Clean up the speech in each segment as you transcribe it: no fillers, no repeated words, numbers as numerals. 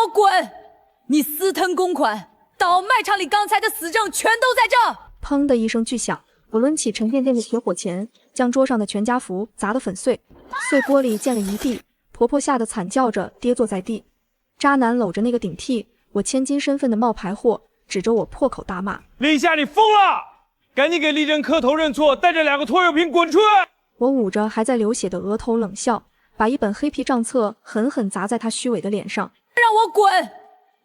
我滚！你私吞公款，倒卖场里刚才的死证全都在这！砰的一声巨响，我抡起沉甸甸的铁火钳，将桌上的全家福砸得粉碎，碎玻璃溅了一地。婆婆吓得惨叫着跌坐在地。渣男搂着那个顶替我千金身份的冒牌货，指着我破口大骂：立夏，你疯了！赶紧给丽珍磕头认错，带着2个拖油瓶滚出去！我捂着还在流血的额头冷笑，把一本黑皮账册狠狠砸在他虚伪的脸上。让我滚！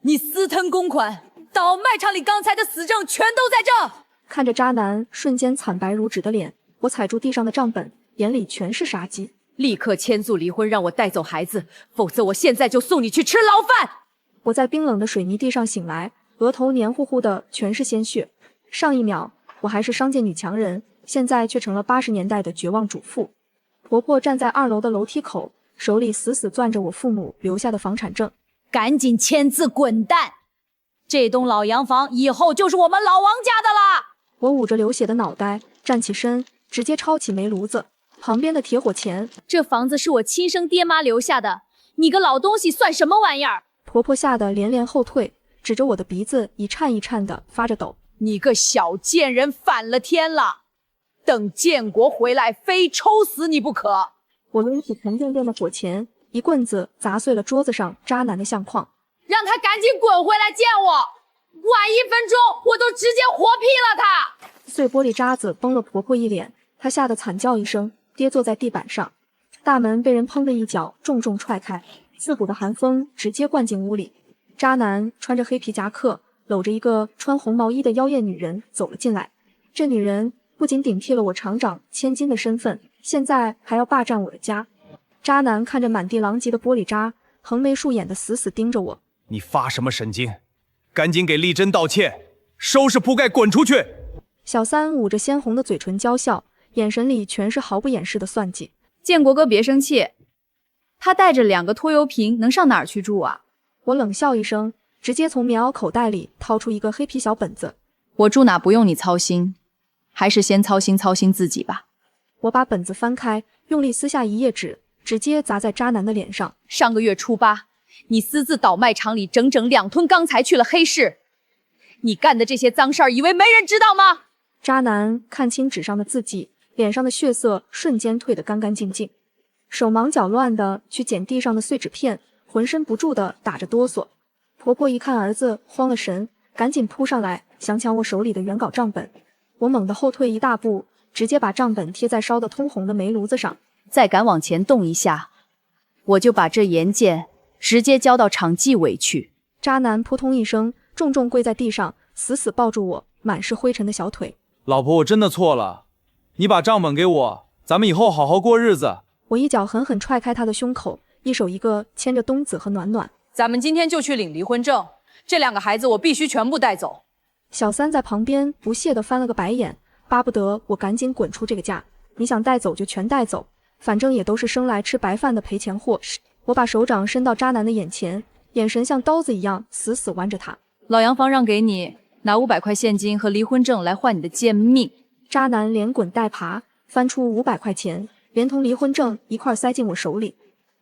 你私吞公款，倒卖场里刚才的死证全都在这！看着渣男瞬间惨白如纸的脸，我踩住地上的账本，眼里全是杀机。立刻签字离婚，让我带走孩子，否则我现在就送你去吃牢饭！我在冰冷的水泥地上醒来，额头黏糊糊的全是鲜血。上一秒我还是商界女强人，现在却成了80年代的绝望主妇。婆婆站在2楼的楼梯口，手里死死攥着我父母留下的房产证。赶紧签字滚蛋！这栋老洋房以后就是我们老王家的啦！我捂着流血的脑袋站起身，直接抄起煤炉子旁边的铁火钳。这房子是我亲生爹妈留下的，你个老东西算什么玩意儿？婆婆吓得连连后退，指着我的鼻子一颤一颤的发着抖。你个小贱人，反了天了！等建国回来，非抽死你不可！我抡起沉甸甸的火钳，一棍子砸碎了桌子上渣男的相框。让他赶紧滚回来见我，晚1分钟我都直接活劈了他！碎玻璃渣子崩了婆婆一脸，她吓得惨叫一声，跌坐在地板上。大门被人砰的一脚重重踹开，刺骨的寒风直接灌进屋里。渣男穿着黑皮夹克，搂着一个穿红毛衣的妖艳女人走了进来。这女人不仅顶替了我厂长千金的身份，现在还要霸占我的家。渣男看着满地狼藉的玻璃渣，横眉竖眼的死死盯着我。你发什么神经？赶紧给丽珍道歉，收拾铺盖滚出去！小三捂着鲜红的嘴唇娇笑，眼神里全是毫不掩饰的算计。建国哥别生气，他带着2个拖油瓶能上哪儿去住啊？我冷笑一声，直接从棉袄口袋里掏出一个黑皮小本子。我住哪不用你操心，还是先操心操心自己吧。我把本子翻开，用力撕下一页纸，直接砸在渣男的脸上。上个月初8，你私自倒卖场里整整2吨钢材去了黑市，你干的这些脏事儿，以为没人知道吗？渣男看清纸上的字迹，脸上的血色瞬间退得干干净净，手忙脚乱的去捡地上的碎纸片，浑身不住的打着哆嗦。婆婆一看儿子慌了神，赶紧扑上来想抢我手里的原稿账本。我猛地后退一大步，直接把账本贴在烧得通红的煤炉子上。再敢往前动一下，我就把这研件直接交到厂纪委去。渣男扑通一声重重跪在地上，死死抱住我满是灰尘的小腿。老婆，我真的错了，你把账本给我，咱们以后好好过日子。我一脚狠狠踹开他的胸口，一手一个牵着冬子和暖暖。咱们今天就去领离婚证，这2个孩子我必须全部带走。小三在旁边不屑地翻了个白眼，巴不得我赶紧滚出这个家。你想带走就全带走，反正也都是生来吃白饭的赔钱货。我把手掌伸到渣男的眼前，眼神像刀子一样死死弯着他。老洋房让给你，拿500块现金和离婚证来换你的贱命。渣男连滚带爬翻出500块钱，连同离婚证一块塞进我手里。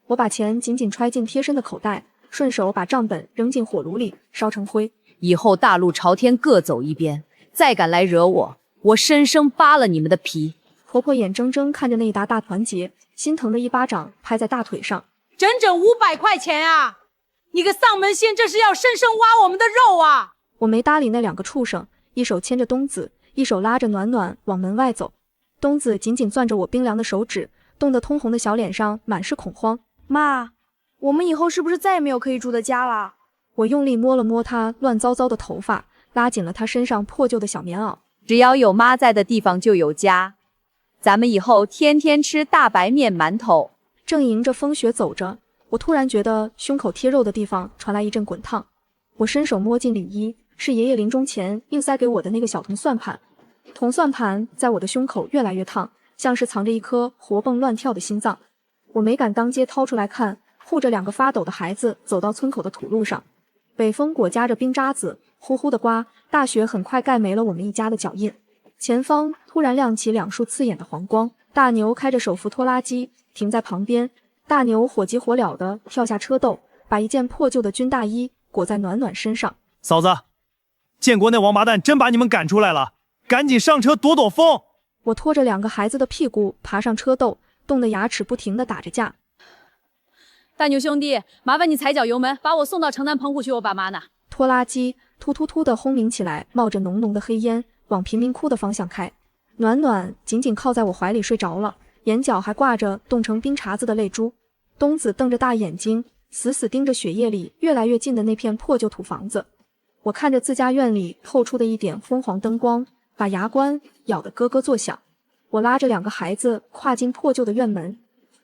我把钱紧紧揣进贴身的口袋，顺手把账本扔进火炉里烧成灰。以后大路朝天各走一边，再敢来惹我，我生生扒了你们的皮。婆婆眼睁睁看着那一沓大团结，心疼的一巴掌拍在大腿上。整整500块钱啊！你个丧门星，这是要生生挖我们的肉啊！我没搭理那2个畜生，一手牵着冬子，一手拉着暖暖往门外走。冬子紧紧攥着我冰凉的手指，冻得通红的小脸上满是恐慌。妈，我们以后是不是再也没有可以住的家了？我用力摸了摸她乱糟糟的头发，拉紧了她身上破旧的小棉袄。只要有妈在的地方就有家，咱们以后天天吃大白面馒头。正迎着风雪走着，我突然觉得胸口贴肉的地方传来一阵滚烫。我伸手摸进里衣，是爷爷临终前硬塞给我的那个小铜算盘。铜算盘在我的胸口越来越烫，像是藏着一颗活蹦乱跳的心脏。我没敢当街掏出来看，护着2个发抖的孩子走到村口的土路上。北风裹夹着冰渣子，呼呼的刮，大雪很快盖没了我们一家的脚印。前方突然亮起2束刺眼的黄光，大牛开着手扶拖拉机停在旁边。大牛火急火燎地跳下车斗，把一件破旧的军大衣裹在暖暖身上。嫂子，建国那王八蛋真把你们赶出来了，赶紧上车躲躲风。我拖着2个孩子的屁股爬上车斗，冻得牙齿不停地打着架。大牛兄弟，麻烦你踩脚油门，把我送到城南棚户区我爸妈那。拖拉机突突突地轰鸣起来，冒着浓浓的黑烟，往贫民窟的方向开。暖暖紧紧靠在我怀里睡着了，眼角还挂着冻成冰碴子的泪珠。东子瞪着大眼睛，死死盯着雪夜里越来越近的那片破旧土房子。我看着自家院里透出的一点昏黄灯光，把牙关咬得咯咯作响。我拉着2个孩子跨进破旧的院门，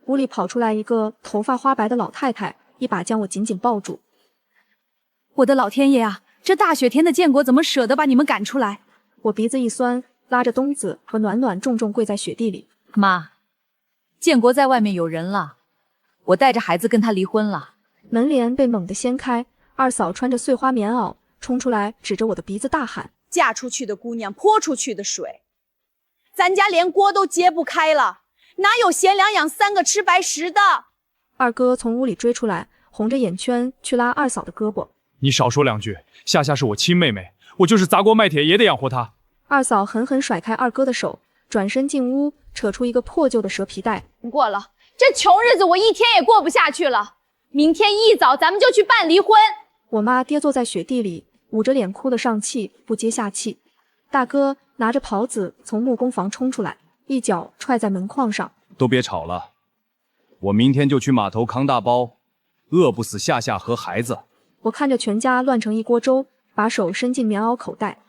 屋里跑出来一个头发花白的老太太，一把将我紧紧抱住。我的老天爷啊，这大雪天的建国怎么舍得把你们赶出来？我鼻子一酸，拉着东子和暖暖重重跪在雪地里。妈，建国在外面有人了，我带着孩子跟他离婚了。门帘被猛地掀开，二嫂穿着碎花棉袄冲出来，指着我的鼻子大喊：嫁出去的姑娘泼出去的水，咱家连锅都揭不开了，哪有贤良养3个吃白食的？二哥从屋里追出来，红着眼圈去拉二嫂的胳膊。你少说2句，夏夏是我亲妹妹，我就是砸锅卖铁也得养活她。二嫂狠狠甩开二哥的手，转身进屋，扯出一个破旧的蛇皮袋。不过了，这穷日子我一天也过不下去了。明天一早咱们就去办离婚。我妈跌坐在雪地里，捂着脸哭得上气不接下气。大哥拿着袍子从木工房冲出来，一脚踹在门框上。都别吵了，我明天就去码头扛大包，饿不死夏夏和孩子。我看着全家乱成一锅粥，把手伸进棉袄口袋，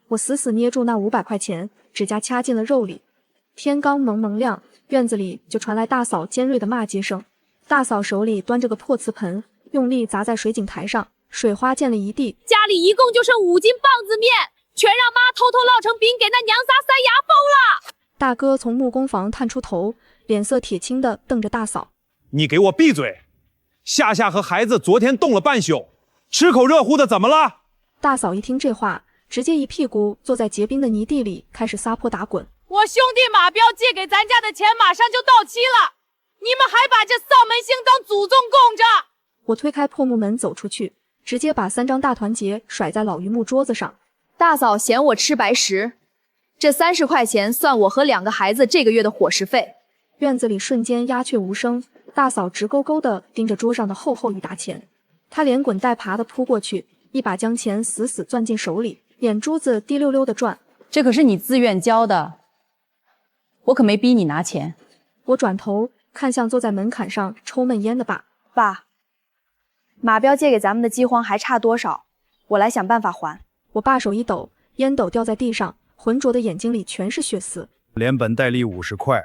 我死死捏住那500块钱，指甲掐进了肉里。天刚蒙蒙亮，院子里就传来大嫂尖锐的骂街声。大嫂手里端着个破瓷盆，用力砸在水井台上，水花溅了一地。家里一共就剩5斤棒子面，全让妈偷偷烙成饼给那娘仨塞牙缝了。大哥从木工房探出头，脸色铁青的瞪着大嫂：你给我闭嘴！夏夏和孩子昨天冻了半宿，吃口热乎的怎么了？大嫂一听这话，直接一屁股坐在结冰的泥地里，开始撒泼打滚。我兄弟马彪借给咱家的钱马上就到期了，你们还把这丧门星当祖宗供着！我推开破木门走出去，直接把3张大团结甩在老榆木桌子上。大嫂嫌我吃白食，这30块钱算我和2个孩子这个月的伙食费。院子里瞬间鸦雀无声，大嫂直勾勾地盯着桌上的厚厚一沓钱，她连滚带爬地扑过去，一把将钱死死攥进手里，眼珠子滴溜溜地转。这可是你自愿交的，我可没逼你拿钱。我转头看向坐在门槛上抽闷烟的爸。爸，马彪借给咱们的饥荒还差多少？我来想办法还。我爸手一抖，烟斗掉在地上，浑浊的眼睛里全是血丝。连本带利50块。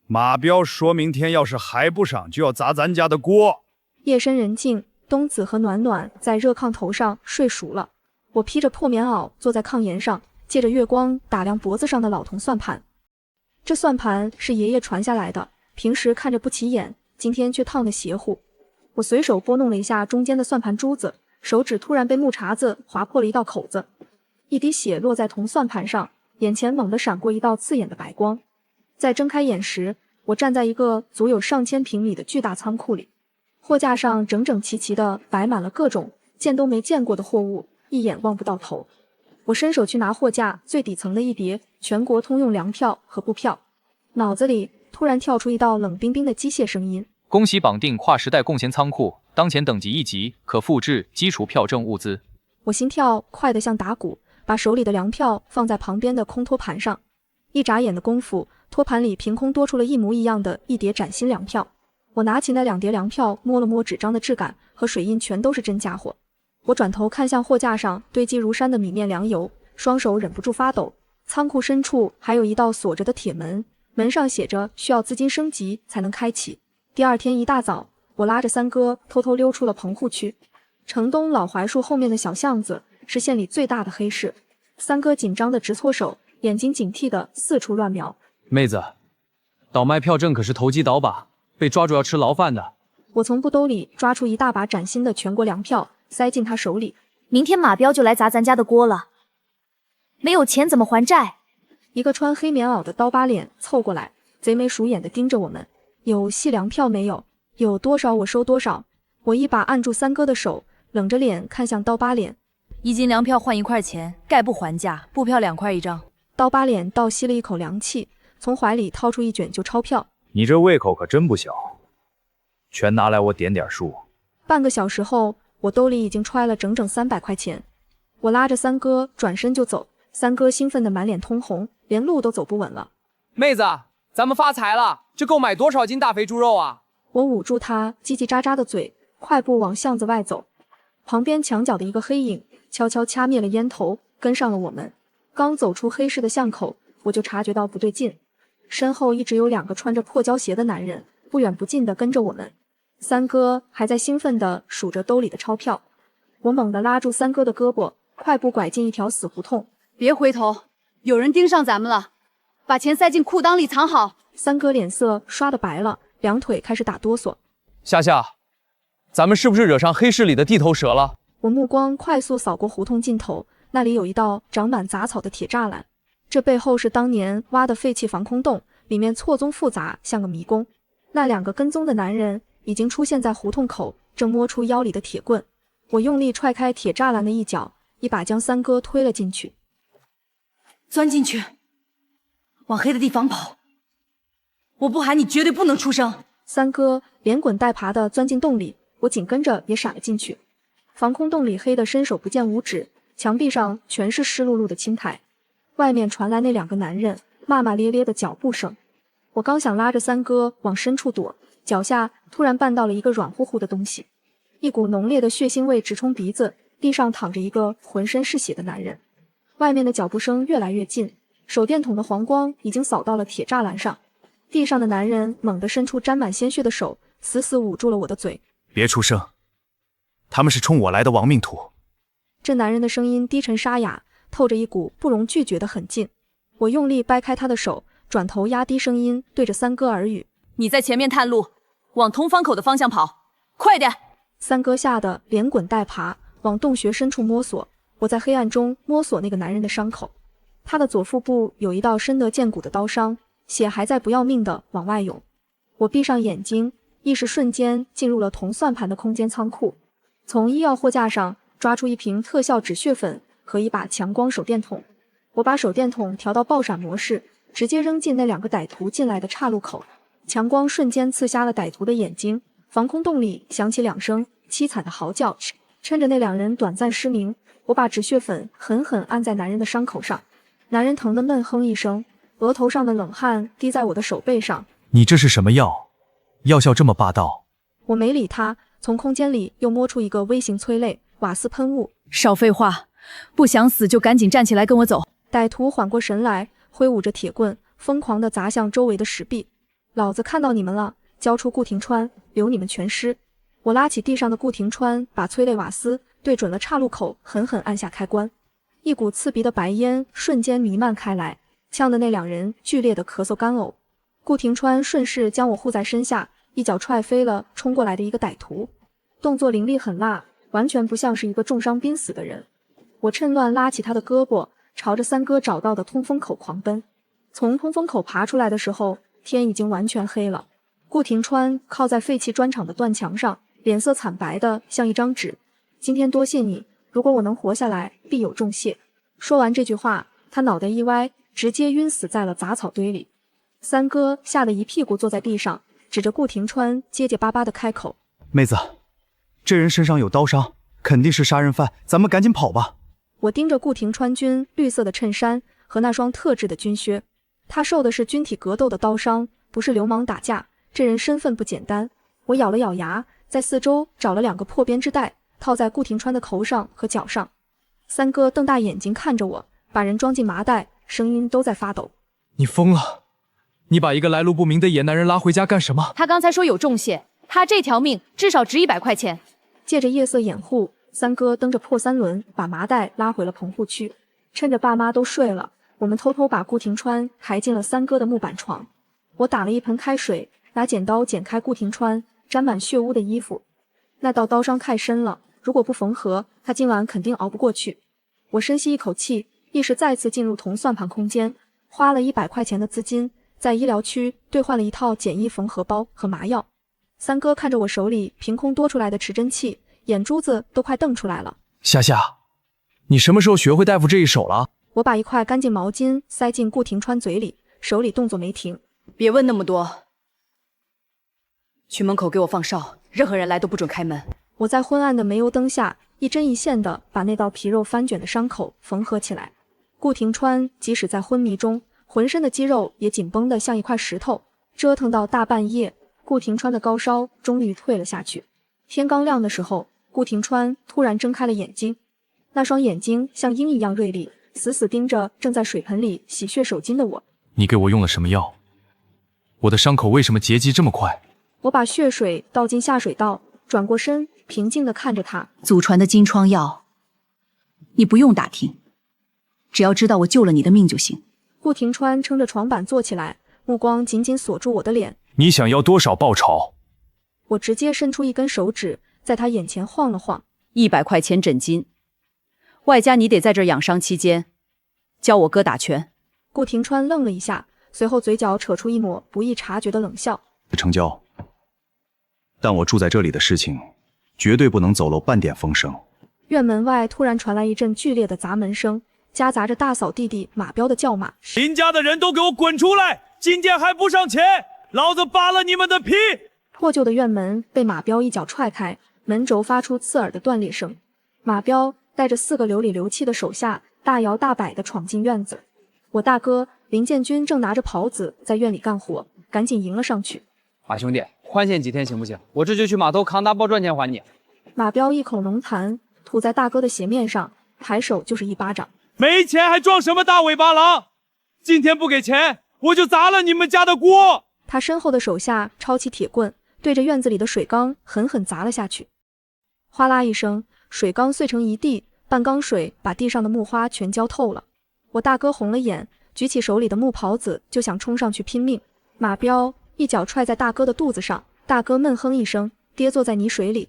马彪说明天要是还不上，就要砸咱家的锅。夜深人静，东子和暖暖在热炕头上睡熟了。我披着破棉袄坐在炕沿上，借着月光打量脖子上的老铜算盘。这算盘是爷爷传下来的，平时看着不起眼，今天却烫得邪乎。我随手拨弄了一下中间的算盘珠子，手指突然被木茬子划破了一道口子，一滴血落在铜算盘上，眼前猛地闪过一道刺眼的白光。在睁开眼时，我站在一个足有上千平米的巨大仓库里，货架上整整齐齐地摆满了各种见都没见过的货物，一眼望不到头。我伸手去拿货架最底层的一叠全国通用粮票和布票，脑子里突然跳出一道冷冰冰的机械声音：恭喜绑定跨时代贡献仓库，当前等级1级，可复制基础票证物资。我心跳快得像打鼓，把手里的粮票放在旁边的空托盘上。一眨眼的功夫，托盘里凭空多出了一模一样的一叠崭新粮票。我拿起那2叠粮票，摸了摸纸张的质感和水印，全都是真家伙。我转头看向货架上堆积如山的米面粮油，双手忍不住发抖。仓库深处还有一道锁着的铁门，门上写着需要资金升级才能开启。第二天一大早，我拉着3哥偷偷溜出了棚户区。城东老槐树后面的小巷子是县里最大的黑市。3哥紧张的直搓手，眼睛警惕的四处乱瞄。妹子，倒卖票证可是投机倒把，被抓住要吃牢饭的。我从布兜里抓出一大把崭新的全国粮票，塞进他手里。明天马彪就来砸咱家的锅了，没有钱怎么还债？一个穿黑棉袄的刀疤脸凑过来，贼眉鼠眼的盯着我们。有细粮票没有？有多少我收多少。我一把按住三哥的手，冷着脸看向刀疤脸。1斤粮票换1块钱，概不还价，布票2块1张。刀疤脸倒吸了一口凉气，从怀里掏出一卷旧钞票。你这胃口可真不小，全拿来我点点数。半个小时后，我兜里已经揣了整整300块钱。我拉着三哥转身就走，三哥兴奋得满脸通红，连路都走不稳了。妹子，咱们发财了，这够买多少斤大肥猪肉啊？我捂住他叽叽喳喳的嘴，快步往巷子外走。旁边墙角的一个黑影悄悄掐灭了烟头，跟上了我们。刚走出黑市的巷口，我就察觉到不对劲，身后一直有2个穿着破胶鞋的男人不远不近地跟着我们。三哥还在兴奋地数着兜里的钞票，我猛地拉住三哥的胳膊，快步拐进一条死胡同。别回头，有人盯上咱们了，把钱塞进裤裆里藏好。三哥脸色刷得白了，两腿开始打哆嗦。夏夏，咱们是不是惹上黑市里的地头蛇了？我目光快速扫过胡同尽头，那里有一道长满杂草的铁栅栏，这背后是当年挖的废弃防空洞，里面错综复杂，像个迷宫。那2个跟踪的男人已经出现在胡同口，正摸出腰里的铁棍。我用力踹开铁栅栏的一角，一把将三哥推了进去。钻进去，往黑的地方跑。我不喊你，绝对不能出声。三哥连滚带爬地钻进洞里，我紧跟着也闪了进去。防空洞里黑得伸手不见五指，墙壁上全是湿漉漉的青苔。外面传来那2个男人骂骂咧咧的脚步声。我刚想拉着三哥往深处躲，脚下突然绊到了一个软乎乎的东西，一股浓烈的血腥味直冲鼻子。地上躺着一个浑身是血的男人。外面的脚步声越来越近，手电筒的黄光已经扫到了铁栅栏上。地上的男人猛地伸出沾满鲜血的手，死死捂住了我的嘴。别出声，他们是冲我来的亡命徒。这男人的声音低沉沙哑，透着一股不容拒绝的狠劲。我用力掰开他的手，转头压低声音对着三哥耳语：你在前面探路，往通方口的方向跑，快点！三哥吓得连滚带爬往洞穴深处摸索。我在黑暗中摸索那个男人的伤口，他的左腹部有一道深得见骨的刀伤，血还在不要命的往外涌。我闭上眼睛，意识瞬间进入了铜算盘的空间仓库，从医药货架上抓出一瓶特效止血粉和一把强光手电筒。我把手电筒调到爆闪模式，直接扔进那2个歹徒进来的岔路口。强光瞬间刺瞎了歹徒的眼睛，防空洞里响起2声凄惨的嚎叫。趁着那2人短暂失明，我把止血粉狠狠按在男人的伤口上。男人疼得闷哼一声，额头上的冷汗滴在我的手背上。你这是什么药？药效这么霸道？我没理他，从空间里又摸出一个微型催泪瓦斯喷雾。少废话，不想死就赶紧站起来跟我走。歹徒缓过神来，挥舞着铁棍，疯狂地砸向周围的石壁。老子看到你们了，交出顾廷川，留你们全尸。我拉起地上的顾廷川，把催泪瓦斯对准了岔路口，狠狠按下开关。一股刺鼻的白烟瞬间弥漫开来，呛得那2人剧烈的咳嗽干呕。顾廷川顺势将我护在身下，一脚踹飞了冲过来的一个歹徒，动作凌厉狠辣，完全不像是一个重伤濒死的人。我趁乱拉起他的胳膊，朝着三哥找到的通风口狂奔。从通风口爬出来的时候，天已经完全黑了。顾廷川靠在废弃砖厂的断墙上，脸色惨白的像一张纸。今天多谢你，如果我能活下来，必有重谢。说完这句话，他脑袋一歪，直接晕死在了杂草堆里。三哥吓得一屁股坐在地上，指着顾廷川结结巴巴的开口：妹子，这人身上有刀伤，肯定是杀人犯，咱们赶紧跑吧。我盯着顾廷川军绿色的衬衫和那双特制的军靴，他受的是军体格斗的刀伤，不是流氓打架，这人身份不简单。我咬了咬牙，在四周找了2个破编织袋，套在顾廷川的头上和脚上。三哥瞪大眼睛看着我，把人装进麻袋，声音都在发抖：你疯了！你把一个来路不明的野男人拉回家干什么？他刚才说有重谢，他这条命至少值100块钱。借着夜色掩护，三哥蹬着破3轮把麻袋拉回了棚户区。趁着爸妈都睡了，我们偷偷把顾廷川抬进了三哥的木板床。我打了一盆开水，拿剪刀剪开顾廷川沾满血污的衣服。那道刀伤太深了，如果不缝合，他今晚肯定熬不过去。我深吸一口气，意识再次进入铜算盘空间，花了100块钱的资金，在医疗区兑换了一套简易缝合包和麻药。三哥看着我手里凭空多出来的持针器，眼珠子都快瞪出来了。夏夏，你什么时候学会大夫这一手了？我把一块干净毛巾塞进顾廷川嘴里，手里动作没停。别问那么多，去门口给我放哨，任何人来都不准开门。我在昏暗的煤油灯下一针一线的把那道皮肉翻卷的伤口缝合起来。顾廷川即使在昏迷中，浑身的肌肉也紧绷得像一块石头。折腾到大半夜，顾廷川的高烧终于退了下去。天刚亮的时候，顾廷川突然睁开了眼睛，那双眼睛像鹰一样锐利，死死盯着正在水盆里洗血手巾的我。你给我用了什么药？我的伤口为什么结痂这么快？我把血水倒进下水道，转过身，平静地看着他。祖传的金疮药，你不用打听，只要知道我救了你的命就行。顾廷川撑着床板坐起来，目光紧紧锁住我的脸。你想要多少报酬？我直接伸出一根手指，在他眼前晃了晃。100块钱诊金，外加你得在这儿养伤期间教我哥打拳。顾廷川愣了一下，随后嘴角扯出一抹不易察觉的冷笑。成交，但我住在这里的事情绝对不能走漏半点风声。院门外突然传来一阵剧烈的砸门声，夹杂着大嫂弟弟马彪的叫骂。林家的人都给我滚出来！今天还不上前，老子扒了你们的皮！破旧的院门被马彪一脚踹开，门轴发出刺耳的断裂声。马彪带着4个流里流气的手下，大摇大摆地闯进院子。我大哥林建军正拿着刨子在院里干活，赶紧迎了上去。马兄弟，宽限几天行不行？我这就去码头扛大包赚钱还你。马彪一口浓痰吐在大哥的鞋面上，抬手就是一巴掌。没钱还装什么大尾巴狼？今天不给钱，我就砸了你们家的锅！他身后的手下抄起铁棍，对着院子里的水缸狠狠砸了下去。哗啦一声，水缸碎成一地，半缸水把地上的木花全浇透了。我大哥红了眼，举起手里的木刨子就想冲上去拼命。马彪一脚踹在大哥的肚子上，大哥闷哼一声，跌坐在泥水里。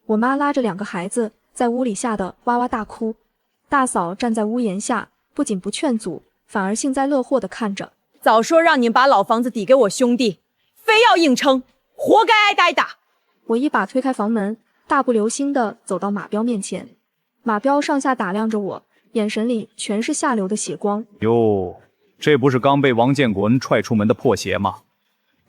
我妈拉着2个孩子在屋里吓得哇哇大哭。大嫂站在屋檐下，不仅不劝阻，反而幸灾乐祸地看着。早说让你把老房子抵给我兄弟，非要硬撑，活该挨挨打。我一把推开房门，大步流星地走到马彪面前。马彪上下打量着我，眼神里全是下流的血光。哟，这不是刚被王建国踹出门的破鞋吗？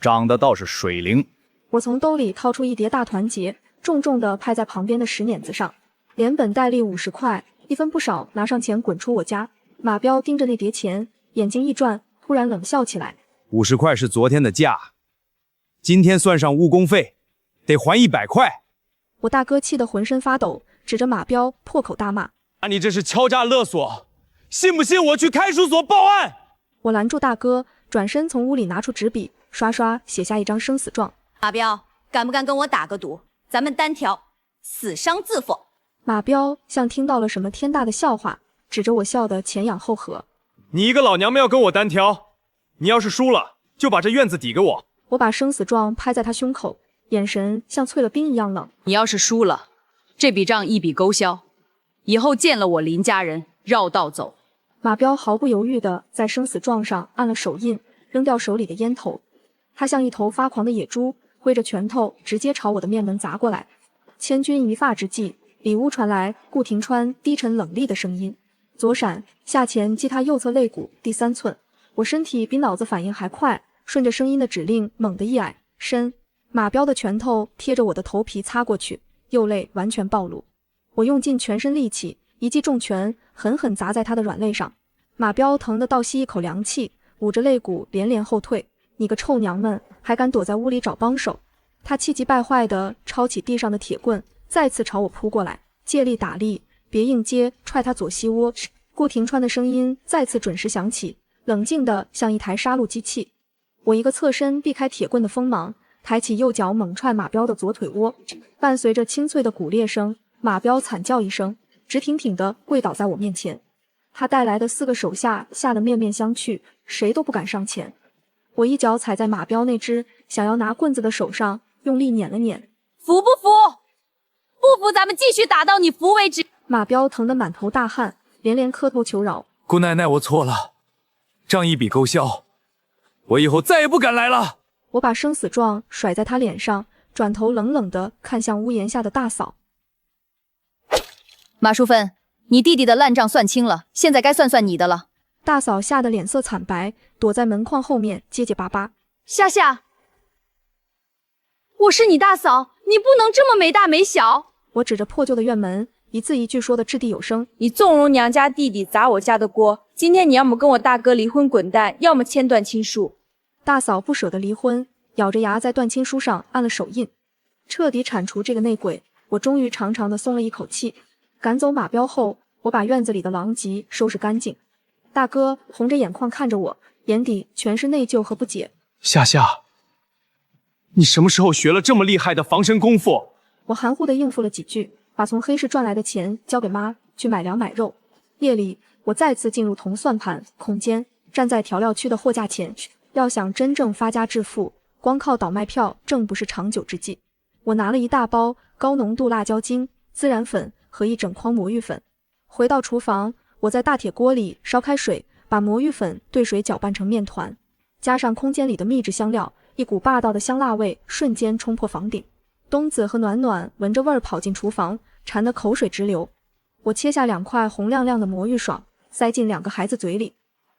长得倒是水灵。我从兜里掏出一叠大团结，重重地拍在旁边的石碾子上，连本带利50块，一分不少，拿上钱滚出我家。马彪盯着那叠钱，眼睛一转，突然冷笑起来。50块是昨天的价，今天算上误工费，得还100块。我大哥气得浑身发抖，指着马彪破口大骂：“你这是敲诈勒索，信不信我去看守所报案？”我拦住大哥，转身从屋里拿出纸笔，刷刷写下一张生死状。马彪，敢不敢跟我打个赌？咱们单挑，死伤自负。马彪像听到了什么天大的笑话，指着我笑得前仰后合。你一个老娘们要跟我单挑，你要是输了，就把这院子抵给我。我把生死状拍在他胸口，眼神像淬了冰一样冷。你要是输了，这笔账一笔勾销，以后见了我林家人，绕道走。马彪毫不犹豫地在生死状上按了手印，扔掉手里的烟头。他像一头发狂的野猪，挥着拳头直接朝我的面门砸过来。千钧一发之际，里屋传来顾廷川低沉冷厉的声音：“左闪，下前击他右侧肋骨第3寸。”我身体比脑子反应还快，顺着声音的指令猛地一矮身，马彪的拳头贴着我的头皮擦过去，右肋完全暴露。我用尽全身力气，一记重拳狠狠砸在他的软肋上。马彪疼得倒吸一口凉气，捂着肋骨连连后退。你个臭娘们，还敢躲在屋里找帮手！他气急败坏地抄起地上的铁棍，再次朝我扑过来，借力打力，别硬接，踹他左膝窝。顾廷川的声音再次准时响起，冷静的像一台杀戮机器。我一个侧身避开铁棍的锋芒，抬起右脚猛踹马彪的左腿窝，伴随着清脆的骨裂声，马彪惨叫一声，直挺挺地跪倒在我面前。他带来的4个手下吓得面面相觑，谁都不敢上前。我一脚踩在马彪那只想要拿棍子的手上，用力碾了碾。服不服？不服，咱们继续打到你服为止。马彪疼得满头大汗，连连磕头求饶。姑奶奶，我错了，账一笔勾销，我以后再也不敢来了。我把生死状甩在他脸上，转头冷冷地看向屋檐下的大嫂。马淑芬，你弟弟的烂账算清了，现在该算算你的了。大嫂吓得脸色惨白，躲在门框后面结结巴巴。夏夏，我是你大嫂，你不能这么没大没小。我指着破旧的院门，一字一句说的掷地有声。你纵容娘家弟弟砸我家的锅，今天你要么跟我大哥离婚滚蛋，要么签断亲书。大嫂不舍得离婚，咬着牙在断亲书上按了手印，彻底铲除这个内鬼。我终于长长的松了一口气。赶走马彪后，我把院子里的狼藉收拾干净。大哥红着眼眶看着我，眼底全是内疚和不解。夏夏，你什么时候学了这么厉害的防身功夫？我含糊的应付了几句，把从黑市赚来的钱交给妈去买粮买肉。夜里，我再次进入铜算盘空间，站在调料区的货架前。要想真正发家致富，光靠倒卖票正不是长久之计。我拿了一大包高浓度辣椒精、孜然粉和一整筐魔芋粉。回到厨房，我在大铁锅里烧开水，把魔芋粉兑水搅拌成面团，加上空间里的秘制香料，一股霸道的香辣味瞬间冲破房顶。东子和暖暖闻着味儿跑进厨房，馋得口水直流。我切下2块红亮亮的魔芋爽，塞进2个孩子嘴里。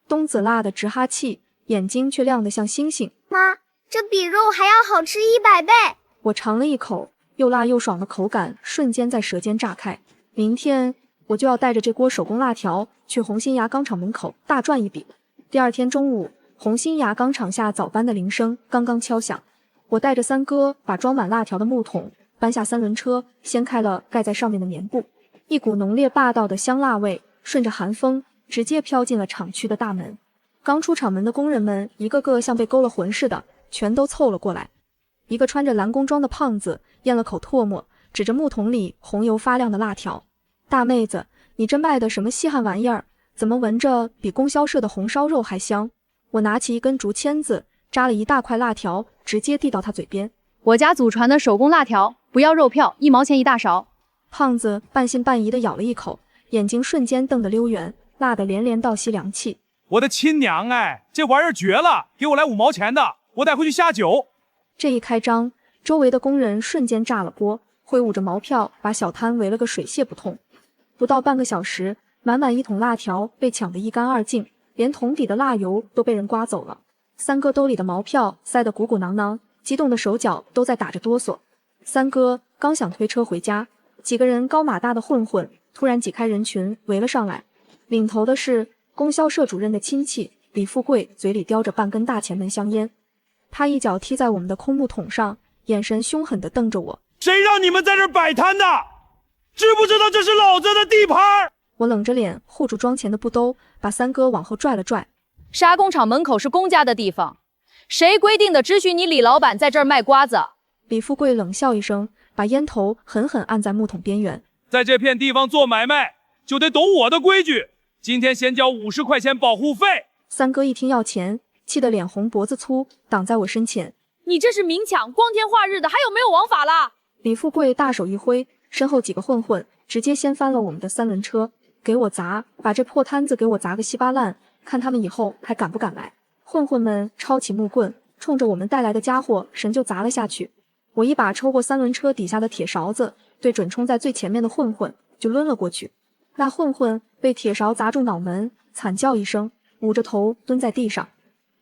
东子辣得直哈气，眼睛却亮得像星星。妈，这比肉还要好吃100倍。我尝了一口，又辣又爽的口感瞬间在舌尖炸开。明天我就要带着这锅手工辣条去红星牙钢厂门口大赚一笔。第二天中午，红星牙钢厂下早班的铃声刚刚敲响，我带着三哥把装满辣条的木桶搬下3轮车，掀开了盖在上面的棉布，一股浓烈霸道的香辣味顺着寒风直接飘进了厂区的大门。刚出厂门的工人们一个个像被勾了魂似的，全都凑了过来。一个穿着蓝工装的胖子咽了口唾沫，指着木桶里红油发亮的辣条：“大妹子，你这卖的什么稀罕玩意儿？怎么闻着比供销社的红烧肉还香？”我拿起一根竹签子，扎了一大块辣条，直接递到他嘴边：“我家祖传的手工辣条，不要肉票，1毛钱1大勺。”胖子半信半疑地咬了一口，眼睛瞬间瞪得溜圆，辣得连连倒吸凉气。我的亲娘哎，这玩意儿绝了！给我来5毛钱的，我带回去下酒。这一开张，周围的工人瞬间炸了锅，挥舞着毛票把小摊围了个水泄不通。不到半个小时，满满1桶辣条被抢得一干二净，连桶底的辣油都被人刮走了。三哥兜里的毛票塞得鼓鼓囊囊，激动的手脚都在打着哆嗦。三哥刚想推车回家，几个人高马大的混混突然挤开人群围了上来，领头的是供销社主任的亲戚李富贵，嘴里叼着半根大前门香烟。他一脚踢在我们的空木桶上，眼神凶狠地瞪着我：“谁让你们在这摆摊的？知不知道这是老子的地盘？”我冷着脸护住装钱的布兜，把三哥往后拽了拽。沙工厂门口是公家的地方，谁规定的只许你李老板在这儿卖瓜子？李富贵冷笑一声，把烟头狠狠按在木桶边缘。在这片地方做买卖，就得懂我的规矩。今天先交50块钱保护费。三哥一听要钱，气得脸红脖子粗，挡在我身前。你这是明抢，光天化日的，还有没有王法啦？李富贵大手一挥，身后几个混混直接掀翻了我们的3轮车，给我砸，把这破摊子给我砸个稀巴烂，看他们以后还敢不敢来。混混们抄起木棍，冲着我们带来的家伙神就砸了下去。我一把抽过3轮车底下的铁勺子，对准冲在最前面的混混就抡了过去。那混混被铁勺砸中脑门，惨叫一声，捂着头蹲在地上。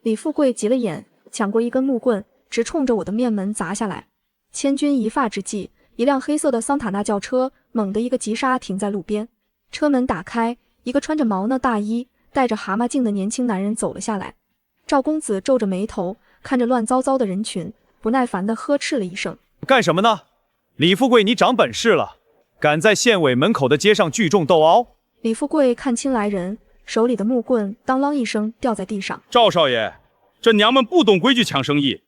李富贵急了眼，抢过一根木棍，直冲着我的面门砸下来。千钧一发之际，一辆黑色的桑塔纳轿车猛地一个急刹停在路边，车门打开，一个穿着毛呢大衣、戴着蛤蟆镜的年轻男人走了下来。赵公子皱着眉头看着乱糟糟的人群，不耐烦地呵斥了一声：“干什么呢？李富贵，你长本事了，敢在县委门口的街上聚众斗殴！”李富贵看清来人，手里的木棍当啷一声掉在地上。赵少爷，这娘们不懂规矩抢生意，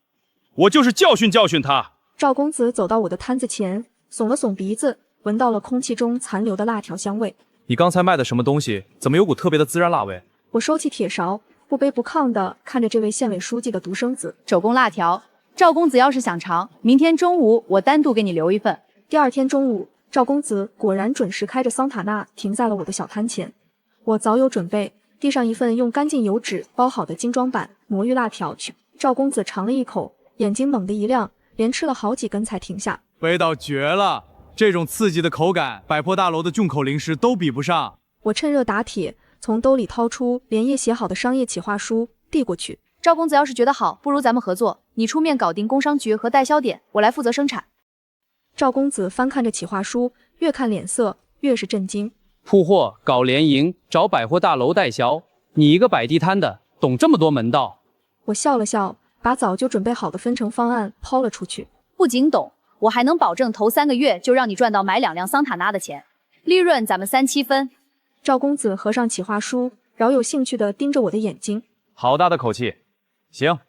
我就是教训教训她。赵公子走到我的摊子前，耸了耸鼻子，闻到了空气中残留的辣条香味。你刚才卖的什么东西？怎么有股特别的孜然辣味？我收起铁勺，不卑不亢地看着这位县委书记的独生子。手工辣条，赵公子要是想尝，明天中午我单独给你留一份。第二天中午，赵公子果然准时开着桑塔纳停在了我的小摊前。我早有准备，递上一份用干净油纸包好的精装版魔芋辣条去。赵公子尝了一口，眼睛猛地一亮，连吃了好几根才停下。味道绝了，这种刺激的口感，百货大楼的郡口零食都比不上。我趁热打铁，从兜里掏出连夜写好的商业企划书，递过去。赵公子要是觉得好，不如咱们合作，你出面搞定工商局和代销点，我来负责生产。赵公子翻看着企划书，越看脸色越是震惊。铺货搞联营，找百货大楼代销，你一个摆地摊的，懂这么多门道？我笑了笑，把早就准备好的分成方案抛了出去。不仅懂，我还能保证头3个月就让你赚到买2辆桑塔纳的钱，利润咱们3-7分。赵公子合上企划书，饶有兴趣地盯着我的眼睛。好大的口气！行，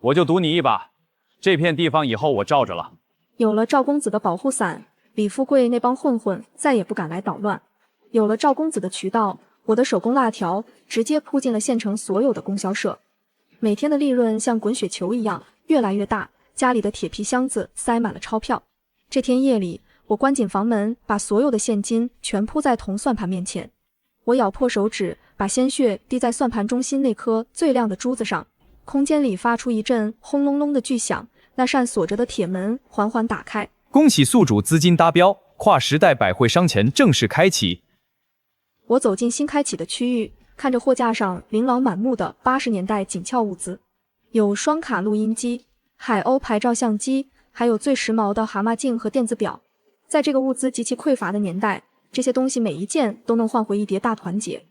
我就赌你一把，这片地方以后我罩着了。有了赵公子的保护伞，李富贵那帮混混再也不敢来捣乱。有了赵公子的渠道，我的手工辣条直接铺进了县城所有的供销社，每天的利润像滚雪球一样越来越大，家里的铁皮箱子塞满了钞票。这天夜里，我关紧房门，把所有的现金全铺在铜算盘面前。我咬破手指，把鲜血滴在算盘中心那颗最亮的珠子上。空间里发出一阵轰隆隆的巨响，那扇锁着的铁门缓缓打开。恭喜宿主资金达标，跨时代百汇商城正式开启。我走进新开启的区域，看着货架上琳琅满目的80年代紧俏物资，有双卡录音机、海鸥牌照相机，还有最时髦的蛤蟆镜和电子表。在这个物资极其匮乏的年代，这些东西每一件都能换回一叠大团结。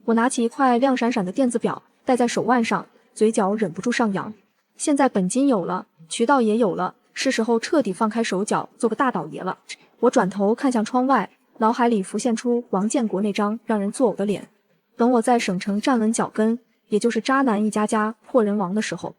我拿起一块亮闪闪的电子表，戴在手腕上，嘴角忍不住上扬。现在本金有了，渠道也有了，是时候彻底放开手脚，做个大倒爷了。我转头看向窗外，脑海里浮现出王建国那张让人作呕的脸。等我在省城站稳脚跟，也就是渣男一家家破人亡的时候，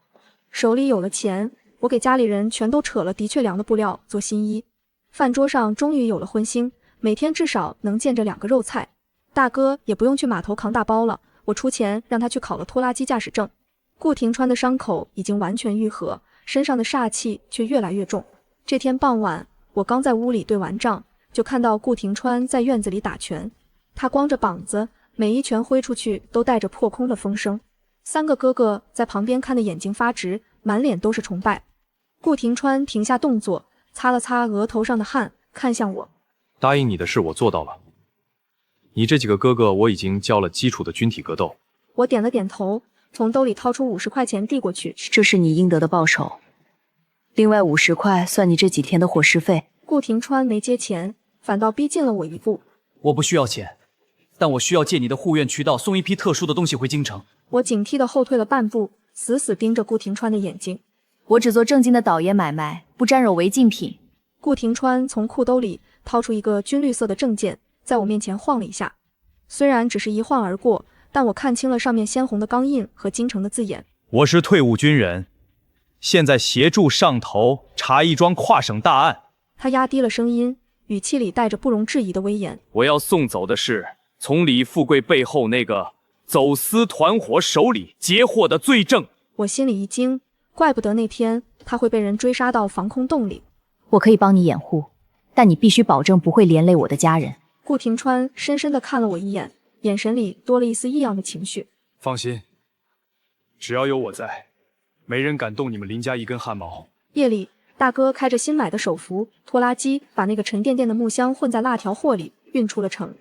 手里有了钱，我给家里人全都扯了的确凉的布料做新衣。饭桌上终于有了荤腥，每天至少能见着2个肉菜。大哥也不用去码头扛大包了，我出钱让他去考了拖拉机驾驶证。顾廷川的伤口已经完全愈合，身上的煞气却越来越重。这天傍晚，我刚在屋里对完账，就看到顾廷川在院子里打拳。他光着膀子，每一拳挥出去都带着破空的风声。3个哥哥在旁边看得眼睛发直，满脸都是崇拜。顾廷川停下动作，擦了擦额头上的汗，看向我。答应你的事我做到了。你这几个哥哥我已经教了基础的军体格斗。我点了点头，从兜里掏出50块钱递过去。这是你应得的报酬，另外50块算你这几天的伙食费。顾廷川没接钱，反倒逼近了我一步。我不需要钱，但我需要借你的护院渠道送一批特殊的东西回京城。我警惕地后退了半步，死死盯着顾廷川的眼睛。我只做正经的倒爷买卖，不沾惹违禁品。顾廷川从裤兜里掏出一个军绿色的证件，在我面前晃了一下。虽然只是一晃而过，但我看清了上面鲜红的钢印和京城的字眼。我是退伍军人，现在协助上头查一桩跨省大案。他压低了声音，语气里带着不容置疑的威严。我要送走的是从李富贵背后那个走私团伙手里截获的罪证。我心里一惊，怪不得那天他会被人追杀到防空洞里。我可以帮你掩护，但你必须保证不会连累我的家人。顾廷川深深地看了我一眼，眼神里多了一丝异样的情绪。放心，只要有我在，没人敢动你们林家一根汗毛。夜里，大哥开着新买的手扶拖拉机，把那个沉甸甸的木箱混在辣条货里运出了城。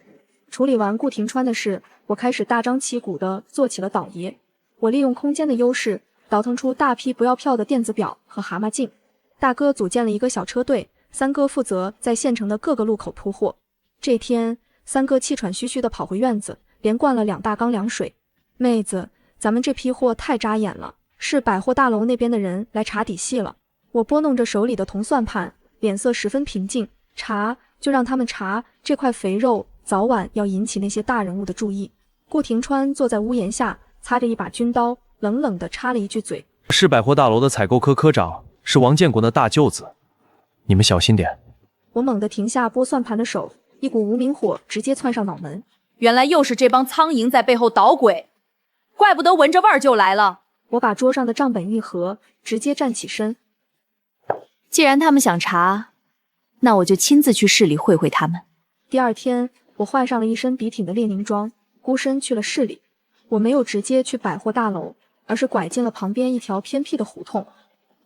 处理完顾廷川的事，我开始大张旗鼓地做起了倒爷。我利用空间的优势，倒腾出大批不要票的电子表和蛤蟆镜。大哥组建了一个小车队，3哥负责在县城的各个路口铺货。这天，3哥气喘吁吁地跑回院子，连灌了2大缸凉水。妹子，咱们这批货太扎眼了，是百货大楼那边的人来查底细了。我拨弄着手里的铜算盘，脸色十分平静。查就让他们查，这块肥肉早晚要引起那些大人物的注意。顾廷川坐在屋檐下，擦着一把军刀，冷冷地插了一句嘴：是百货大楼的采购科科长，是王建国的大舅子，你们小心点。我猛地停下拨算盘的手，一股无名火直接窜上脑门。原来又是这帮苍蝇在背后捣鬼，怪不得闻着味儿就来了。我把桌上的账本一合，直接站起身。既然他们想查，那我就亲自去市里会会他们。第二天，我换上了一身笔挺的列宁装，孤身去了市里。我没有直接去百货大楼，而是拐进了旁边一条偏僻的胡同。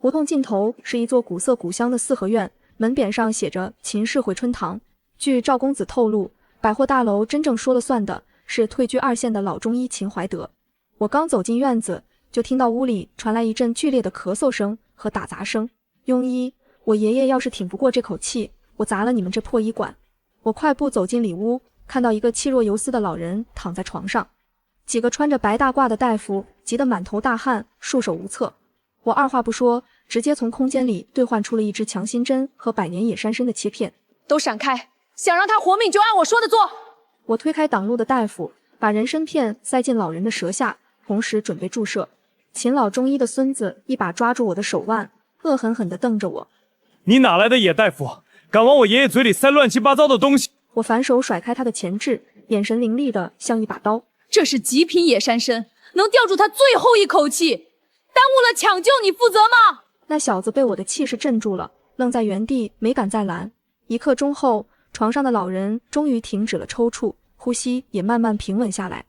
胡同尽头是一座古色古香的四合院，门匾上写着秦氏回春堂。据赵公子透露，百货大楼真正说了算的是退居2线的老中医秦怀德。我刚走进院子，就听到屋里传来一阵剧烈的咳嗽声和打杂声。庸医，我爷爷要是挺不过这口气，我砸了你们这破医馆！我快步走进里屋，看到一个气若游丝的老人躺在床上，几个穿着白大褂的大夫急得满头大汗，束手无策。我二话不说，直接从空间里兑换出了一支强心针和百年野山参的切片。都闪开！想让他活命就按我说的做。我推开挡路的大夫，把人参片塞进老人的舌下，同时准备注射。秦老中医的孙子一把抓住我的手腕，恶狠狠地瞪着我：你哪来的野大夫，敢往我爷爷嘴里塞乱七八糟的东西！我反手甩开他的前置，眼神凌厉的像一把刀。这是极品野山参，能吊住他最后一口气，耽误了抢救你负责吗？那小子被我的气势镇住了，愣在原地没敢再拦。1刻钟后，床上的老人终于停止了抽搐，呼吸也慢慢平稳下来。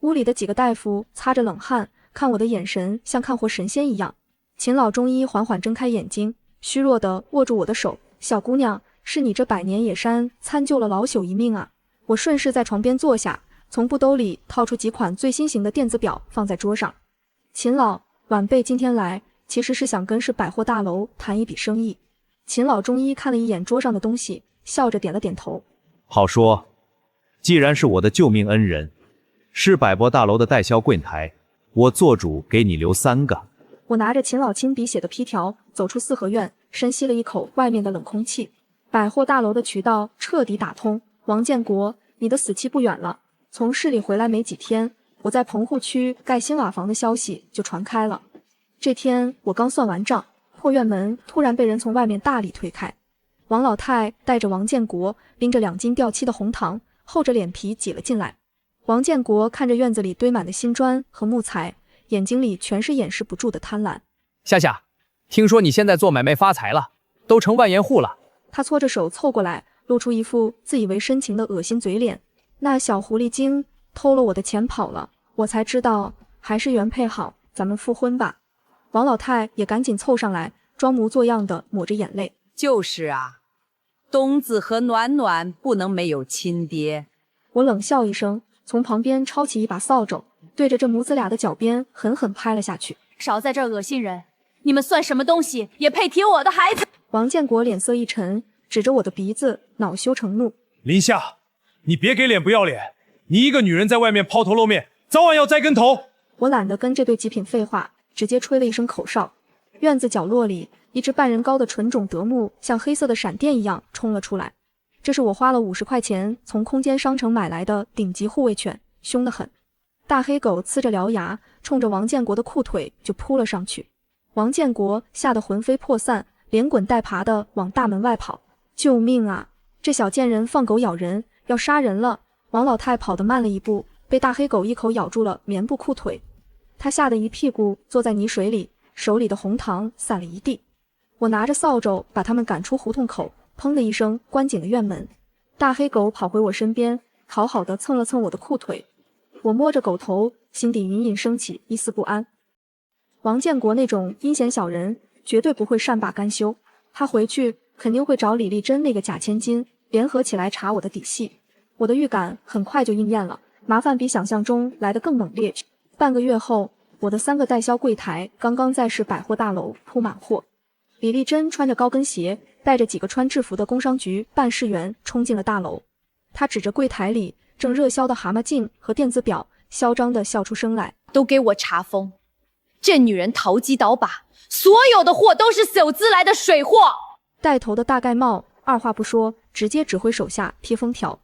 屋里的几个大夫擦着冷汗，看我的眼神像看活神仙一样。秦老中医缓缓睁开眼睛，虚弱地握住我的手：小姑娘，是你这百年野山参救了老朽一命啊！我顺势在床边坐下，从布兜里掏出几款最新型的电子表放在桌上。秦老，晚辈今天来其实是想跟市百货大楼谈一笔生意。秦老中医看了一眼桌上的东西，笑着点了点头。好说，既然是我的救命恩人，市百货大楼的代销柜台，我做主给你留3个。我拿着秦老亲笔写的批条，走出四合院，深吸了一口外面的冷空气。百货大楼的渠道彻底打通。王建国，你的死期不远了。从市里回来没几天，我在棚户区盖新瓦房的消息就传开了。这天我刚算完账，破院门突然被人从外面大力推开。王老太带着王建国，拎着2斤掉漆的红糖，厚着脸皮挤了进来。王建国看着院子里堆满的新砖和木材，眼睛里全是掩饰不住的贪婪。夏夏，听说你现在做买卖发财了，都成万元户了。他搓着手凑过来，露出一副自以为深情的恶心嘴脸。那小狐狸精偷了我的钱跑了，我才知道还是原配好，咱们复婚吧。王老太也赶紧凑上来，装模作样的抹着眼泪。就是啊，冬子和暖暖不能没有亲爹。我冷笑一声，从旁边抄起一把扫帚，对着这母子俩的脚边狠狠拍了下去。少在这儿恶心人！你们算什么东西，也配提我的孩子？王建国脸色一沉，指着我的鼻子，恼羞成怒。林夏，你别给脸不要脸！你一个女人在外面抛头露面，早晚要栽跟头。我懒得跟这对极品废话，直接吹了一声口哨。院子角落里，一只半人高的纯种德牧像黑色的闪电一样冲了出来。这是我花了50块钱从空间商城买来的顶级护卫犬，凶得很。大黑狗呲着獠牙，冲着王建国的裤腿就扑了上去。王建国吓得魂飞魄散，连滚带爬的往大门外跑。救命啊！这小贱人放狗咬人，要杀人了！王老太跑得慢了一步，被大黑狗一口咬住了棉布裤腿。他吓得一屁股坐在泥水里，手里的红糖散了一地。我拿着扫帚把他们赶出胡同口，砰的一声关紧了院门。大黑狗跑回我身边，讨好的蹭了蹭我的裤腿。我摸着狗头，心底隐隐升起一丝不安。王建国那种阴险小人绝对不会善罢甘休，他回去肯定会找李丽珍那个假千金联合起来查我的底细。我的预感很快就应验了，麻烦比想象中来得更猛烈。半个月后，我的3个代销柜台刚刚在市百货大楼铺满货。李丽珍穿着高跟鞋，带着几个穿制服的工商局办事员冲进了大楼。她指着柜台里正热销的蛤蟆镜和电子表，嚣张地笑出声来：都给我查封！这女人投机倒把，所有的货都是走资来的水货。带头的大盖帽二话不说，直接指挥手下贴封条。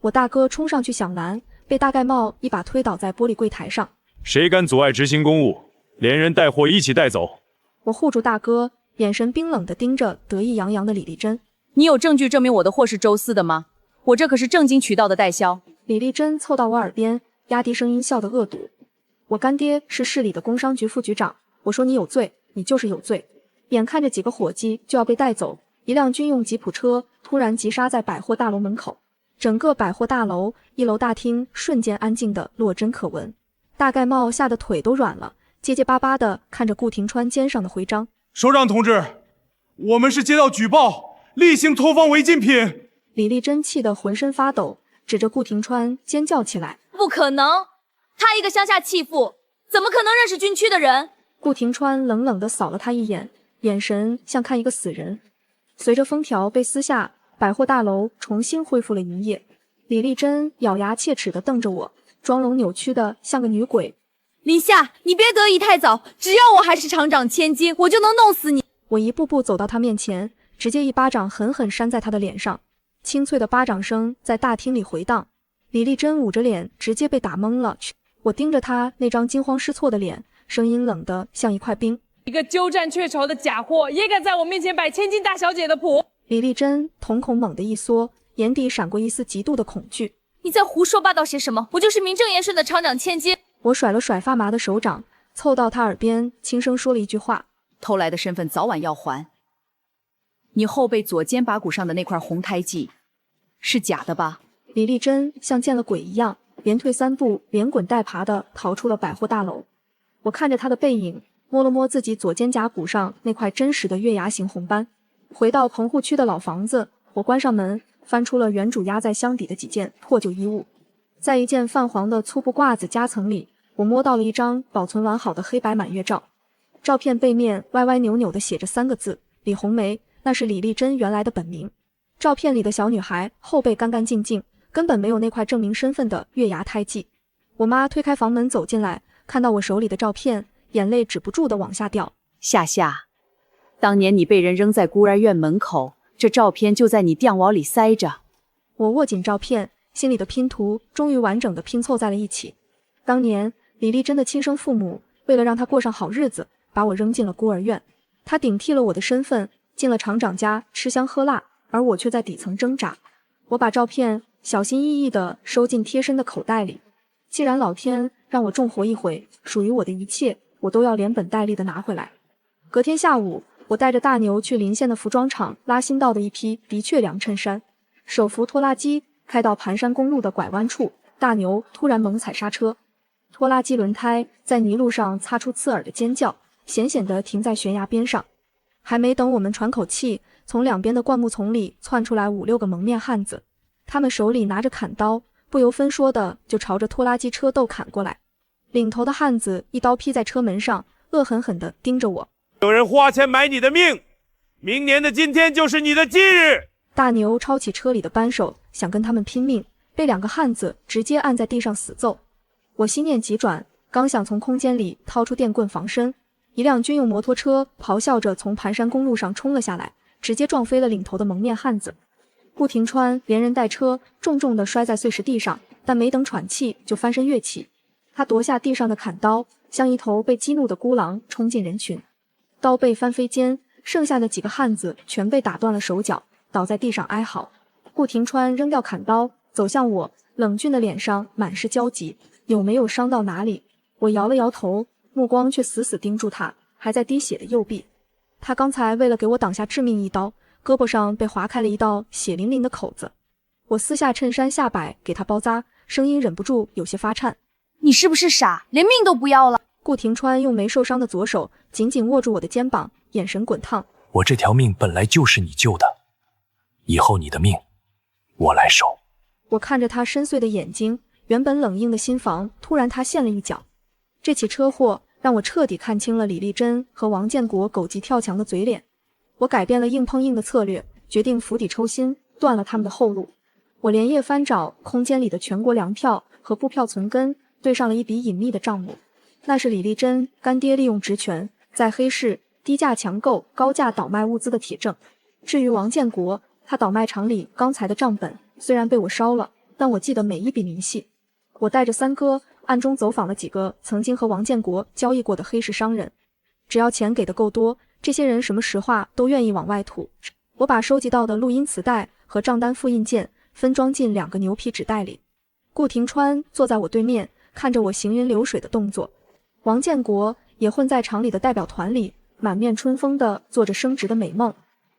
我大哥冲上去想拦，被大盖帽一把推倒在玻璃柜台上。谁敢阻碍执行公务，连人带货一起带走！我护住大哥，眼神冰冷地盯着得意洋洋的李丽珍。你有证据证明我的货是周私的吗？我这可是正经渠道的代销。李丽珍凑到我耳边，压低声音笑得恶毒。我干爹是市里的工商局副局长，我说你有罪，你就是有罪。眼看着几个伙计就要被带走，一辆军用吉普车突然急刹在百货大楼门口。整个百货大楼1楼大厅瞬间安静的落针可闻。大盖帽吓得腿都软了，结结巴巴地看着顾廷川肩上的徽章。首长同志，我们是接到举报，例行投放违禁品。李丽珍气得浑身发抖，指着顾廷川尖叫起来。不可能，他一个乡下弃妇，怎么可能认识军区的人？顾廷川冷冷地扫了他一眼，眼神像看一个死人。随着封条被撕下，百货大楼重新恢复了营业。李丽珍咬牙切齿地瞪着我，妆容扭曲的像个女鬼。林夏，你别得意太早，只要我还是厂长千金，我就能弄死你。我一步步走到他面前，直接一巴掌狠狠扇在他的脸上，清脆的巴掌声在大厅里回荡。李丽珍捂着脸，直接被打懵了。我盯着他那张惊慌失措的脸，声音冷得像一块冰。一个鸠占鹊巢的假货，也敢在我面前摆千金大小姐的谱？李丽珍瞳孔猛地一缩，眼底闪过一丝极度的恐惧。你在胡说八道些什么？我就是名正言顺的厂长千金。我甩了甩发麻的手掌，凑到他耳边轻声说了一句话：偷来的身份早晚要还。你后背左肩胛骨上的那块红胎记是假的吧？李丽珍像见了鬼一样，连退3步，连滚带爬的逃出了百货大楼。我看着他的背影，摸了摸自己左肩胛骨上那块真实的月牙形红斑。回到棚户区的老房子，我关上门，翻出了原主压在箱底的几件破旧衣物。在一件泛黄的粗布褂子夹层里，我摸到了一张保存完好的黑白满月照。照片背面歪歪扭扭的写着3个字：李红梅，那是李丽珍原来的本名。照片里的小女孩后背干干净净，根本没有那块证明身份的月牙胎记。我妈推开房门走进来，看到我手里的照片，眼泪止不住的往下掉。夏，当年你被人扔在孤儿院门口，这照片就在你襠袄里塞着。我握紧照片，心里的拼图终于完整的拼凑在了一起。当年李丽珍的亲生父母为了让她过上好日子，把我扔进了孤儿院。她顶替了我的身份，进了厂长家吃香喝辣，而我却在底层挣扎。我把照片小心翼翼地收进贴身的口袋里。既然老天让我重活一回，属于我的一切，我都要连本带利地拿回来。隔天下午，我带着大牛去邻县的服装厂拉新到的一批的确良衬衫。手扶拖拉机开到盘山公路的拐弯处，大牛突然猛踩刹车，拖拉机轮胎在泥路上擦出刺耳的尖叫，险险地停在悬崖边上。还没等我们喘口气，从两边的灌木丛里窜出来5、6个蒙面汉子，他们手里拿着砍刀，不由分说的就朝着拖拉机车斗砍过来。领头的汉子一刀劈在车门上，恶狠狠地盯着我。有人花钱买你的命，明年的今天就是你的忌日。大牛抄起车里的扳手，想跟他们拼命，被2个汉子直接按在地上死揍。我心念急转，刚想从空间里掏出电棍防身，一辆军用摩托车咆哮着从盘山公路上冲了下来，直接撞飞了领头的蒙面汉子。顾廷川连人带车重重地摔在碎石地上，但没等喘气就翻身跃起。他夺下地上的砍刀，像一头被激怒的孤狼冲进人群。刀被翻飞间，剩下的几个汉子全被打断了手脚，倒在地上哀嚎。顾廷川扔掉砍刀，走向我，冷峻的脸上满是焦急。有没有伤到哪里？我摇了摇头，目光却死死盯住他还在滴血的右臂。他刚才为了给我挡下致命一刀，胳膊上被划开了一道血淋淋的口子。我撕下衬衫下摆给他包扎，声音忍不住有些发颤。你是不是傻，连命都不要了？顾廷川用没受伤的左手紧紧握住我的肩膀，眼神滚烫。我这条命本来就是你救的，以后你的命我来守。我看着他深邃的眼睛，原本冷硬的心房突然塌陷了一角。这起车祸让我彻底看清了李丽珍和王建国狗急跳墙的嘴脸。我改变了硬碰硬的策略，决定釜底抽薪，断了他们的后路。我连夜翻找空间里的全国粮票和布票存根，对上了一笔隐秘的账目。那是李丽珍干爹利用职权在黑市低价抢购高价倒卖物资的铁证。至于王建国，他倒卖场里刚才的账本虽然被我烧了，但我记得每一笔明细。我带着三哥暗中走访了几个曾经和王建国交易过的黑市商人，只要钱给的够多，这些人什么实话都愿意往外吐。我把收集到的录音磁带和账单复印件分装进2个牛皮纸袋里。顾廷川坐在我对面，看着我行云流水的动作。王建国也混在厂里的代表团里，满面春风地做着升职的美梦。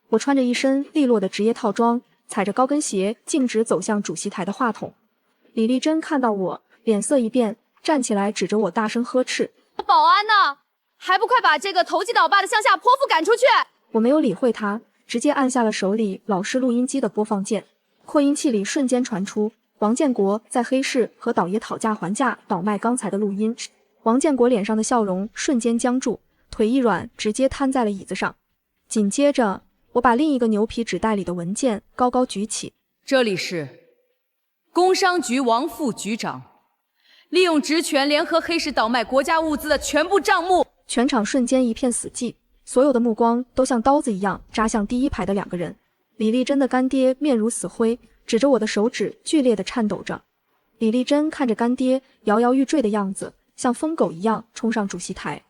我穿着一身利落的职业套装，踩着高跟鞋径直走向主席台的话筒。李丽珍看到我，脸色一变，站起来指着我大声呵斥：“保安呢？还不快把这个投机倒把的乡下泼妇赶出去！我没有理会他，直接按下了手里老式录音机的播放键，扩音器里瞬间传出王建国在黑市和倒爷讨价还价倒卖钢材的录音。王建国脸上的笑容瞬间僵住，腿一软，直接瘫在了椅子上。紧接着，我把另一个牛皮纸袋里的文件高高举起。这里是工商局王副局长利用职权联合黑市倒卖国家物资的全部账目。全场瞬间一片死寂，所有的目光都像刀子一样扎向第一排的两个人。李丽珍的干爹面如死灰，指着我的手指剧烈地颤抖着。李丽珍看着干爹摇摇欲坠的样子，像疯狗一样冲上主席台。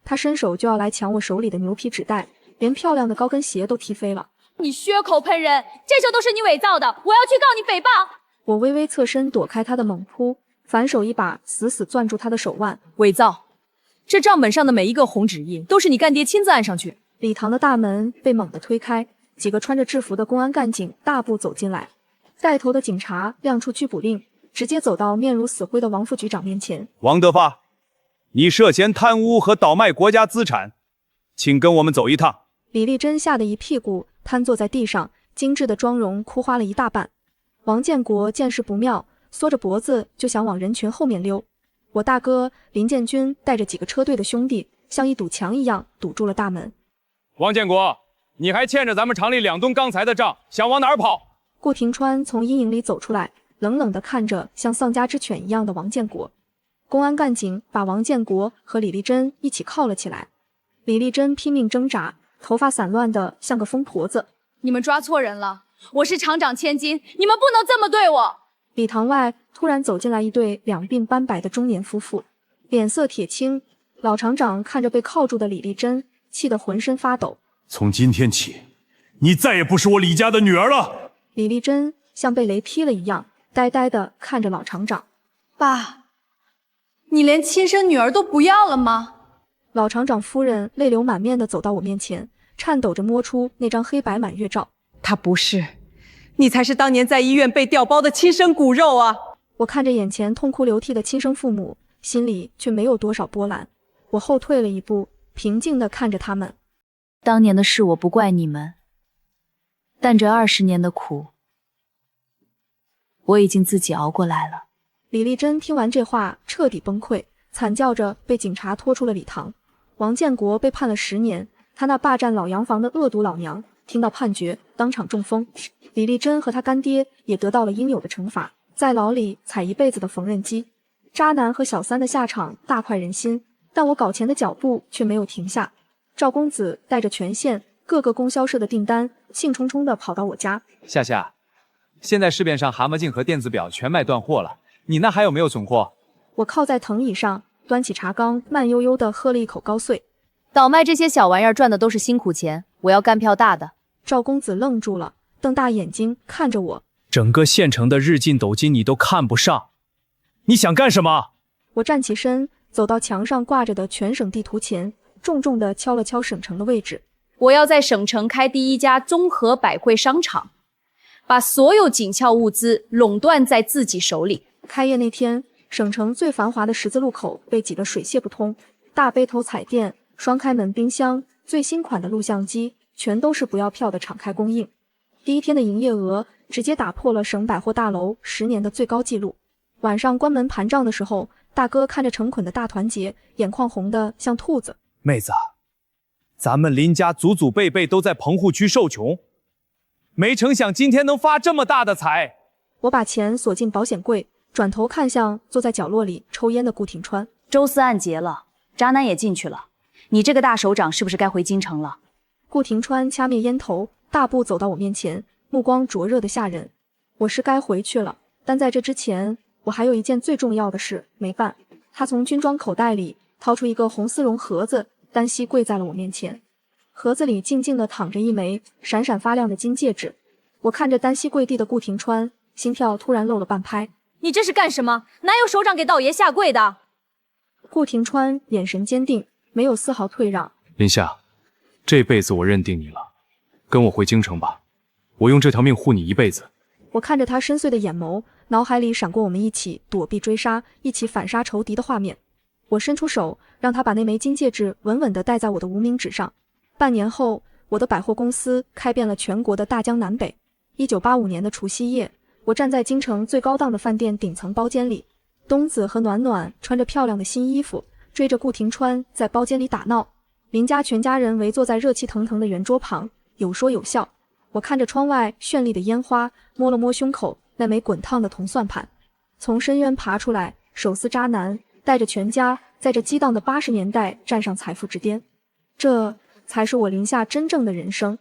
他伸手就要来抢我手里的牛皮纸袋，连漂亮的高跟鞋都踢飞了。你血口喷人，这些都是你伪造的，我要去告你诽谤！我微微侧身躲开他的猛扑，反手一把死死攥住他的手腕。伪造！这账本上的每一个红纸印都是你干爹亲自按上去。礼堂的大门被猛地推开，几个穿着制服的公安干警大步走进来，带头的警察亮出拘捕令，直接走到面如死灰的王副局长面前。王德发，你涉嫌贪污和倒卖国家资产，请跟我们走一趟。李丽珍吓得一屁股瘫坐在地上，精致的妆容哭花了一大半。王建国见势不妙，缩着脖子就想往人群后面溜。我大哥林建军带着几个车队的兄弟，像一堵墙一样堵住了大门。王建国，你还欠着咱们厂里2吨钢材的账，想往哪儿跑？顾廷川从阴影里走出来，冷冷地看着像丧家之犬一样的王建国。公安干警把王建国和李丽珍一起铐了起来。李丽珍拼命挣扎，头发散乱的像个疯婆子。你们抓错人了，我是厂长千金，你们不能这么对我。礼堂外突然走进来一对两鬓斑白的中年夫妇，脸色铁青。老厂长看着被铐住的李丽珍，气得浑身发抖。从今天起，你再也不是我李家的女儿了。李丽珍像被雷劈了一样，呆呆地看着老厂长。爸，你连亲生女儿都不要了吗？老厂长夫人泪流满面地走到我面前，颤抖着摸出那张黑白满月照。他不是，你才是当年在医院被调包的亲生骨肉啊！我看着眼前痛哭流涕的亲生父母，心里却没有多少波澜。我后退了一步，平静地看着他们。当年的事我不怪你们，但这20年的苦，我已经自己熬过来了。李丽珍听完这话，彻底崩溃，惨叫着被警察拖出了礼堂。王建国被判了10年，他那霸占老洋房的恶毒老娘听到判决，当场中风。李丽珍和他干爹也得到了应有的惩罚，在牢里踩一辈子的缝纫机。渣男和小三的下场大快人心，但我搞钱的脚步却没有停下。赵公子带着全县各个供销社的订单，兴冲冲地跑到我家。夏夏，现在市面上蛤蟆镜和电子表全卖断货了，你那还有没有存货？我靠在藤椅上，端起茶缸，慢悠悠地喝了一口高碎。倒卖这些小玩意儿赚的都是辛苦钱，我要干票大的。赵公子愣住了，瞪大眼睛看着我。整个县城的日进斗金你都看不上，你想干什么？我站起身，走到墙上挂着的全省地图前，重重地敲了敲省城的位置。我要在省城开第1家综合百汇商场，把所有紧俏物资垄断在自己手里。开业那天，省城最繁华的十字路口被挤得水泄不通，大背头彩电、双开门冰箱、最新款的录像机，全都是不要票的敞开供应。第一天的营业额直接打破了省百货大楼10年的最高纪录。晚上关门盘账的时候，大哥看着成捆的大团结，眼眶红得像兔子。妹子，咱们林家祖祖辈辈都在棚户区受穷，没成想今天能发这么大的财。我把钱锁进保险柜，转头看向坐在角落里抽烟的顾廷川。周四案结了，渣男也进去了，你这个大首长是不是该回京城了？顾廷川掐灭烟头，大步走到我面前，目光灼热的吓人。我是该回去了，但在这之前，我还有一件最重要的事没办。他从军装口袋里掏出一个红丝绒盒子，单膝跪在了我面前。盒子里静静地躺着一枚闪闪发亮的金戒指。我看着单膝跪地的顾廷川，心跳突然漏了半拍。你这是干什么？哪有首长给道爷下跪的？顾廷川眼神坚定，没有丝毫退让。林夏，这辈子我认定你了，跟我回京城吧，我用这条命护你一辈子。我看着他深邃的眼眸，脑海里闪过我们一起躲避追杀，一起反杀仇敌的画面。我伸出手，让他把那枚金戒指稳稳地戴在我的无名指上。半年后，我的百货公司开遍了全国的大江南北。1985年的除夕夜，我站在京城最高档的饭店顶层包间里，东子和暖暖穿着漂亮的新衣服，追着顾廷川在包间里打闹。林家全家人围坐在热气腾腾的圆桌旁，有说有笑。我看着窗外绚丽的烟花，摸了摸胸口那枚滚烫的铜算盘。从深渊爬出来，手撕渣男，带着全家在这激荡的80年代站上财富之巅。这才是我林夏真正的人生。